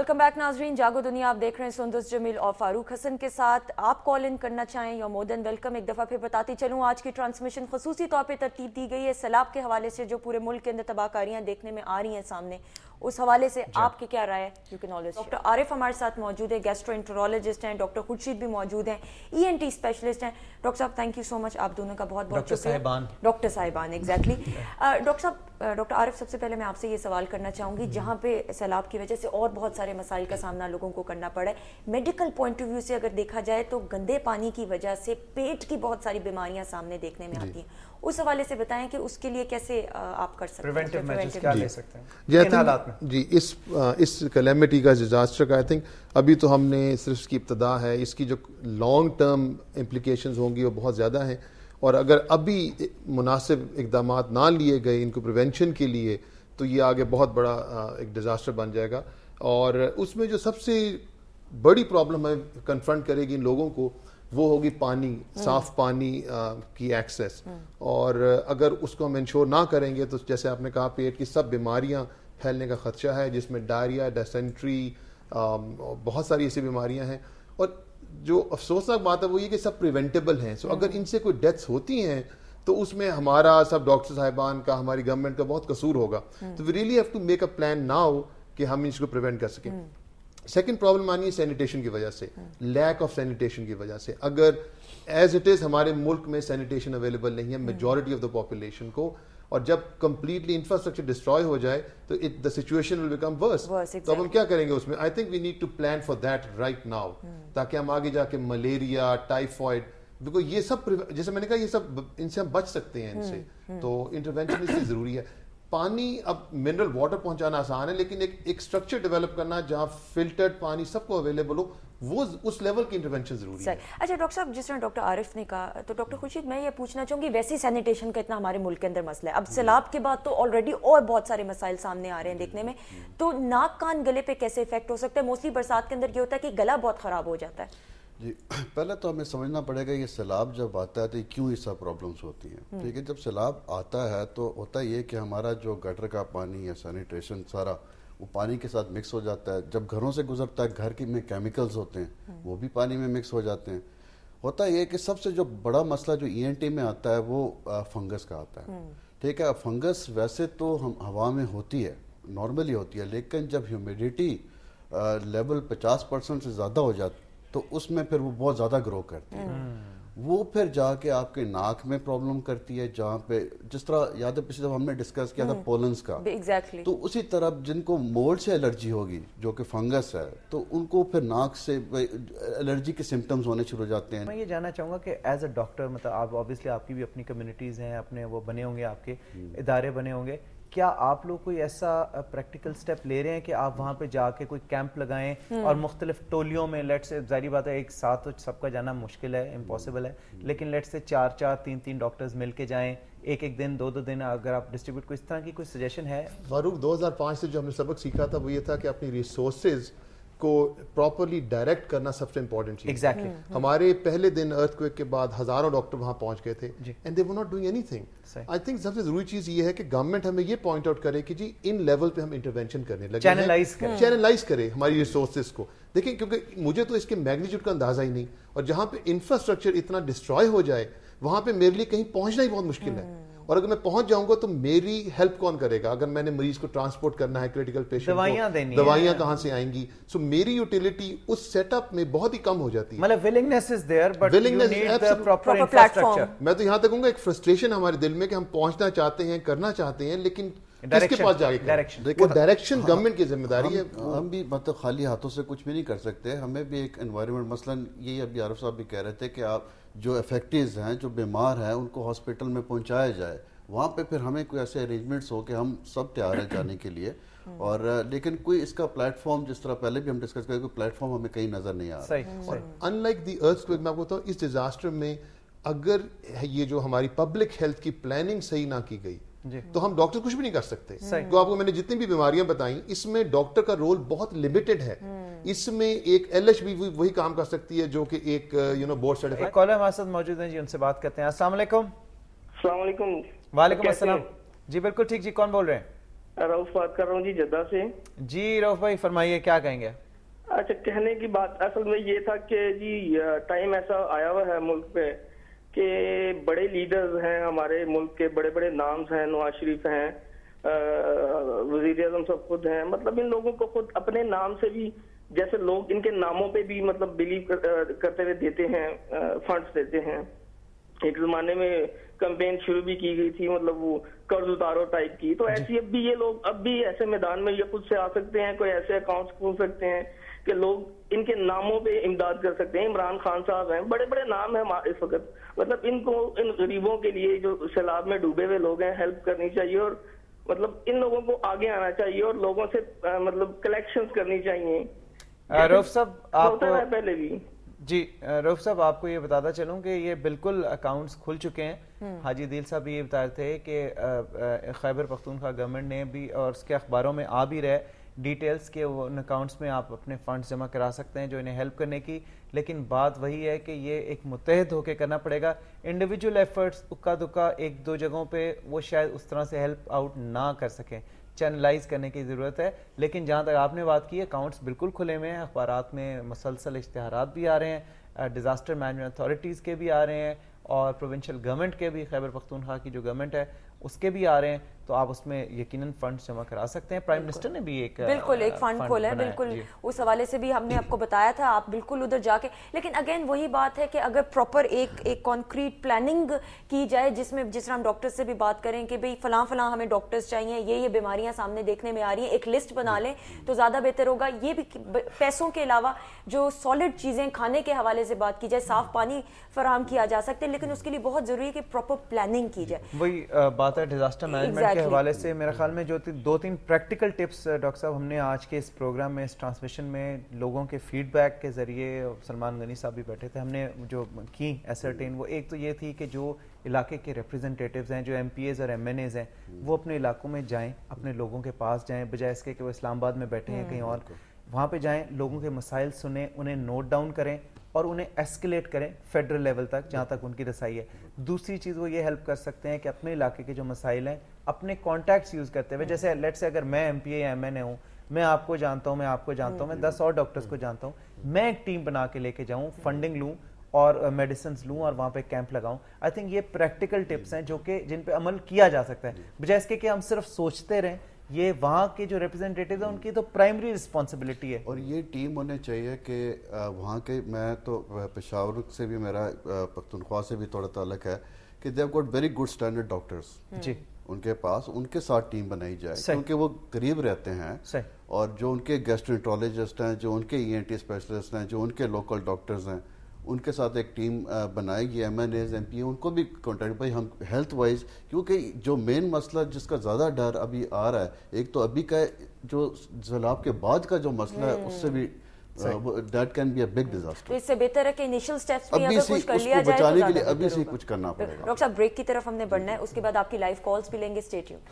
Welcome back नाजरीन, जागो दुनिया आप देख रहे हैं सुंदस जमील और फारूक हसन के साथ। आप कॉल इन करना चाहें या मोर देन वेलकम। एक दफ़ा फिर बताती चलूँ, आज की ट्रांसमिशन खसूसी तौर पे तरतीब दी गई है सैलाब के हवाले से, जो पूरे मुल्क के अंदर तबाहकारियाँ देखने में आ रही हैं सामने। उस हवाले से आपकी क्या राय है? You can always. Doctor Arif हमारे साथ मौजूद है, गैस्ट्रोएंटरोलॉजिस्ट हैं। डॉक्टर खुर्शीद भी मौजूद हैं, ENT स्पेशलिस्ट हैं। डॉक्टर साहब थैंक यू सो मच, आप दोनों का बहुत बहुत शुक्रिया। डॉक्टर साहिबान एग्जैक्टली। डॉक्टर साहब, डॉक्टर आरिफ, सबसे पहले मैं आपसे ये सवाल करना चाहूँगी, जहाँ पे सैलाब की वजह से और बहुत सारे मसाइल का सामना लोगों को करना पड़ा है, मेडिकल पॉइंट ऑफ व्यू से अगर देखा जाए तो गंदे पानी की वजह से पेट की बहुत सारी बीमारियां सामने देखने में आती हैं। उस हवाले से बताएं कि उसके लिए कैसे आप कर सकते हैं, प्रिवेंटिव मेजर्स क्या ले सकते हैं इन हालात में। जी, इस कैलेमिटी का, डिजास्टर का, आई थिंक अभी तो हमने सिर्फ इसकी इब्तदा है। इसकी जो लॉन्ग टर्म इम्प्लीकेशंस होंगी वो बहुत ज़्यादा हैं, और अगर अभी मुनासिब इकदाम ना लिए गए इनको प्रिवेंशन के लिए तो ये आगे बहुत बड़ा एक डिजास्टर बन जाएगा। और उसमें जो सबसे बड़ी प्रॉब्लम है कन्फ्रंट करेगी इन लोगों को, वो होगी पानी, साफ पानी की एक्सेस। और अगर उसको हम इंश्योर ना करेंगे तो जैसे आपने कहा, पेट की सब बीमारियां फैलने का खदशा है, जिसमें डायरिया, डिसेंट्री, बहुत सारी ऐसी बीमारियां हैं। और जो अफसोसनाक बात है वो ये कि सब प्रिवेंटेबल हैं। सो अगर इनसे कोई डेथ्स होती हैं तो उसमें हमारा सब डॉक्टर साहिबान का, हमारी गवर्नमेंट का बहुत कसूर होगा। तो we really have to make a plan now कि हम इसको प्रिवेंट कर सकें। सेकेंड प्रॉब्लम आनी है सैनिटेशन की वजह से, लैक ऑफ सैनिटेशन की वजह से। अगर एज इट इज हमारे मुल्क में सैनिटेशन अवेलेबल नहीं है मेजॉरिटी ऑफ द पॉपुलेशन को, और जब कंप्लीटली इंफ्रास्ट्रक्चर डिस्ट्रॉय हो जाए तो the situation will become worse. तो अब हम क्या करेंगे उसमें? I think we need to plan for that right now, ताकि हम आगे जाके मलेरिया, टाइफॉइड, बिकॉज ये सब, जैसे मैंने कहा, ये सब इनसे हम बच सकते हैं इनसे। तो इंटरवेंशन इसलिए जरूरी है। पानी, अब मिनरल वाटर पहुंचाना आसान है, लेकिन एक स्ट्रक्चर डेवलप करना जहां फिल्टर्ड पानी सबको अवेलेबल हो, वो उस लेवल की इंटरवेंशन जरूरी है। अच्छा डॉक्टर साहब, जिस तरह डॉक्टर आरिफ ने कहा, तो डॉक्टर खुर्शीद मैं ये पूछना चाहूंगी, वैसे सैनिटेशन का इतना हमारे मुल्क के अंदर मसला है, अब सैलाब के बाद तो ऑलरेडी और बहुत सारे मसाइल सामने आ रहे हैं देखने में, तो नाक कान गले पे कैसे इफेक्ट हो सकता है? मोस्टली बरसात के अंदर ये होता है कि गला बहुत खराब हो जाता है। जी, पहले तो हमें समझना पड़ेगा ये सैलाब जब आता है तो क्यों ये सब प्रॉब्लम्स होती हैं। ठीक है, जब सैलाब आता है तो होता ये कि हमारा जो गटर का पानी या सैनिटेशन सारा वो पानी के साथ मिक्स हो जाता है। जब घरों से गुजरता है, घर के में केमिकल्स होते हैं वो भी पानी में मिक्स हो जाते हैं। होता ये कि सबसे जो बड़ा मसला जो ENT में आता है वो फंगस का आता है। ठीक है, फंगस वैसे तो हम हवा में होती है, नॉर्मली होती है, लेकिन जब ह्यूमिडिटी लेवल 50% से ज़्यादा हो जाती तो उसमें फिर वो बहुत ज़्यादा ग्रो करती है। वो फिर जाके आपके नाक में प्रॉब्लम करती है, जहाँ पे जिस तरह याद है पिछले दफा हमने डिस्कस किया था पोलन्स का, exactly. तो उसी तरह जिनको मोल्ड से एलर्जी होगी जो कि फंगस है, तो उनको फिर नाक से एलर्जी के सिम्टम्स होने शुरू हो जाते हैं। मैं ये जानना चाहूँगा कि एज अ डॉक्टर, मतलब आप ऑब्वियसली आपकी भी अपनी कम्युनिटीज़ हैं, अपने वो बने होंगे, आपके इदारे बने होंगे, क्या आप लोग कोई ऐसा प्रैक्टिकल स्टेप ले रहे हैं कि आप वहाँ पे जाके कोई कैंप लगाएं और मुख्तलिफ टोलियों में, लेट से, जारी बात है एक साथ तो सबका जाना मुश्किल है, इम्पॉसिबल है, लेकिन लेट से 4-4, 3-3 डॉक्टर्स मिल के जाएं, एक दिन 2-2 दिन अगर आप डिस्ट्रीब्यूट, कोई इस तरह की कोई सजेशन है? फारूक, 2005 से जो हमने सबक सीखा था वो ये था कि अपनी रिसोर्सेज को प्रॉपरली डायरेक्ट करना सबसे इंपॉर्टेंट चीज। एग्जैक्टली। हमारे पहले दिन अर्थक्वेक के बाद हजारों डॉक्टर वहां पहुंच गए थे, and they were not doing anything. I think सबसे जरूरी चीज ये है कि गवर्नमेंट हमें ये पॉइंट आउट करे कि जी इन लेवल पे हम इंटरवेंशन करने लगे, चैनलाइज करे हमारी रिसोर्सेज को। देखिए, क्योंकि मुझे तो इसके मैग्नीट्यूड का अंदाजा ही नहीं, और जहां पे इंफ्रास्ट्रक्चर इतना डिस्ट्रॉय हो जाए वहां पे मेरे लिए कहीं पहुंचना ही बहुत मुश्किल है। और अगर मैं पहुंच जाऊंगा तो मेरी हेल्प कौन करेगा? अगर मैंने मरीज को ट्रांसपोर्ट करना है, क्रिटिकल पेशेंट को दवाइयां कहां से आएंगी? सो मेरी यूटिलिटी उस सेटअप में बहुत ही कम हो जाती है। मतलब willingness is there, but you need the proper infrastructure. मैं तो यहां तक कहूंगा एक फ्रस्ट्रेशन हमारे दिल में कि हम पहुंचना चाहते हैं, करना चाहते हैं, लेकिन किसके पास जाके? वो डायरेक्शन गवर्नमेंट की जिम्मेदारी है। हम भी मतलब खाली हाथों से कुछ भी नहीं कर सकते। हमें भी एक एनवायरनमेंट, मसलन यही अभी आरिफ साहब भी कह रहे थे कि आप जो अफेक्टेड हैं, जो बीमार हैं, उनको हॉस्पिटल में पहुंचाया जाए। वहाँ पे फिर हमें कोई ऐसे अरेंजमेंट्स हो कि हम सब तैयार हैं जाने के लिए, और लेकिन कोई इसका प्लेटफॉर्म, जिस तरह पहले भी हम डिस्कस करें, कोई प्लेटफॉर्म हमें कहीं नजर नहीं आ रहा। और अनलाइक द अर्थक्वेक, मैं आपको बताऊं, इस डिजास्टर में अगर ये जो हमारी पब्लिक हेल्थ की प्लानिंग सही ना की गई तो हम डॉक्टर कुछ भी नहीं कर सकते। तो आपको मैंने जितनी भी बीमारियां बताई, इसमें डॉक्टर का रोल बहुत लिमिटेड है। इसमें एक LH भी वही काम कर सकती है जो कि एक बोर्ड सर्टिफाइड। कॉलर हमारे साथ मौजूद हैं जी, उनसे बात करते हैं। अस्सलाम वालेकुम। अस्सलाम वालेकुम। वालेकुम अस्सलाम जी, बिल्कुल ठीक जी, कौन बोल रहे हैं? रऊफ बात कर रहा हूँ जी, जद्दा से। जी रऊफ भाई फरमाइए, क्या कहेंगे? अच्छा, कहने की बात असल में ये था कि जी टाइम ऐसा आया हुआ है मुल्क पे कि बड़े लीडर्स हैं हमारे मुल्क के, बड़े बड़े नाम्स हैं, नवाज शरीफ हैं, वजीर आजम सब खुद हैं, मतलब इन लोगों को खुद अपने नाम से भी, जैसे लोग इनके नामों पे भी मतलब बिलीव करते हुए देते हैं, फंड्स देते हैं। एक जमाने में कैंपेन शुरू भी की गई थी, मतलब वो कर्ज उतारो टाइप की, तो ऐसी अब भी ये लोग अब भी ऐसे मैदान में ये खुद से आ सकते हैं, कोई ऐसे अकाउंट्स खोल सकते हैं कि लोग इनके नामों पे इमदाद कर सकते हैं। इमरान खान साहब हैं, बड़े बड़े नाम हैं हमारे इस वक्त, मतलब इनको इन गरीबों के लिए जो सैलाब में डूबे हुए लोग हैं हेल्प करनी चाहिए, और मतलब इन लोगों को आगे आना चाहिए और लोगों से मतलब कलेक्शंस करनी चाहिए। रऊफ साहब आप पहले भी जी रऊफ साहब आपको ये बताता चलूं कि ये बिल्कुल अकाउंट्स खुल चुके हैं। हाजी दिल साहब भी ये बता रहे थे कि खैबर पख्तूनख्वा गवर्नमेंट ने भी और उसके अखबारों में आ भी रहे डिटेल्स के वो उन अकाउंट्स में आप अपने फंड्स जमा करा सकते हैं जो इन्हें हेल्प करने की। लेकिन बात वही है कि ये एक मुत्तहद होकर करना पड़ेगा। इंडिविजुअल एफर्ट्स उक्का दुक्का एक दो जगहों पे वो शायद उस तरह से हेल्प आउट ना कर सकें, चैनलाइज करने की ज़रूरत है। लेकिन जहाँ तक आपने बात की, अकाउंट्स बिल्कुल खुले हुए हैं, अखबारात में मुसलसल इश्तिहारात भी आ रहे हैं, डिज़ास्टर मैनेजमेंट अथॉरिटीज़ के भी आ रहे हैं और प्रोविंशियल गवर्नमेंट के भी, खैबर पख्तूनख्वा की जो गवर्नमेंट है उसके भी आ रहे हैं, तो आप उसमें यकीनन फंड जमा करा सकते हैं। प्राइम मिनिस्टर ने भी एक फंड खोला है, बिल्कुल उस हवाले से भी हमने आपको बताया था, आप बिल्कुल उधर जाके। लेकिन अगेन वही बात है कि अगर प्रॉपर एक कॉन्क्रीट प्लानिंग की जाए, जिसमें जिस तरह हम डॉक्टर्स से भी बात करें कि भाई फलां फलां हमें डॉक्टर्स चाहिए, ये बीमारियां सामने देखने में आ रही हैं, एक लिस्ट बना लें तो ज्यादा बेहतर होगा। ये भी पैसों के अलावा जो सॉलिड चीजें खाने के हवाले से बात की जाए, साफ पानी फराहम किया जा सकते हैं, लेकिन उसके लिए बहुत जरूरी है कि प्रॉपर प्लानिंग की जाए। वही बात है डिजास्टर मैनेजमेंट के हवाले से। मेरे ख्याल में जो दो तीन प्रैक्टिकल टिप्स डॉक्टर साहब हमने आज के इस प्रोग्राम में, इस ट्रांसमिशन में लोगों के फीडबैक के जरिए, सलमान गनी साहब भी बैठे थे, हमने जो की एसरटेन, वो एक तो ये थी कि जो इलाके के रिप्रेजेंटेटिव्स हैं, जो एमपीएज और एमएनएज हैं, वो अपने इलाकों में जाएं, अपने लोगों के पास जाएं, बजाय इसके कि वो इस्लामाबाद में बैठे हैं कहीं और, वहाँ पे जाएं, लोगों के मसाइल सुने, उन्हें नोट डाउन करें और उन्हें एस्केलेट करें फेडरल लेवल तक जहाँ तक उनकी रसाई है। दूसरी चीज़ वो ये हेल्प कर सकते हैं कि अपने इलाके के जो मसाइल हैं अपने कॉन्टैक्ट्स यूज़ करते हुए, जैसे लेट से अगर मैं एमपीए या एमएनए हूँ, मैं आपको जानता हूँ, मैं आपको जानता हूँ, मैं 10 और डॉक्टर्स को जानता हूँ, मैं एक टीम बना के लेके जाऊँ, फंडिंग लूँ और मेडिसिन लूँ और वहाँ पे कैंप लगाऊँ। आई थिंक ये प्रैक्टिकल टिप्स हैं जो कि जिन पे अमल किया जा सकता है, बजाय इसके कि हम सिर्फ सोचते रहें। ये वहाँ के जो रिप्रेजेंटेटिव है उनकी तो प्राइमरी रिस्पॉन्सिबिलिटी है। और ये टीम होनी चाहिए कि वहाँ के, मैं तो पेशावर से भी, मेरा पख्तूनख्वा से भी थोड़ा ताल्लुक है कि they have got very good standard doctors जी उनके पास, उनके साथ टीम बनाई जाए क्योंकि वो करीब रहते हैं, और जो उनके गैस्ट्रोएंटरोलॉजिस्ट हैं, जो उनके ईएनटी स्पेशलिस्ट हैं, जो उनके लोकल डॉक्टर्स हैं, उनके साथ एक टीम बनाएगी, एमएनएज एमपी, उनको भी कॉन्टेक्ट भाई हम हेल्थ वाइज, क्योंकि जो मेन मसला जिसका ज़्यादा डर अभी आ रहा है, एक तो अभी का जो सैलाब के बाद का जो मसला है उससे भी that can be a big disaster। तो इससे बेहतर है कि इनिशियल स्टेप्स में अगर कुछ कर लिया जाए बचाने के लिए अभी से कुछ करना पड़ेगा। डॉक्टर साहब ब्रेक की तरफ हमने बढ़ना है, उसके बाद आपकी लाइव कॉल्स भी लेंगे, स्टे ट्यून्ड।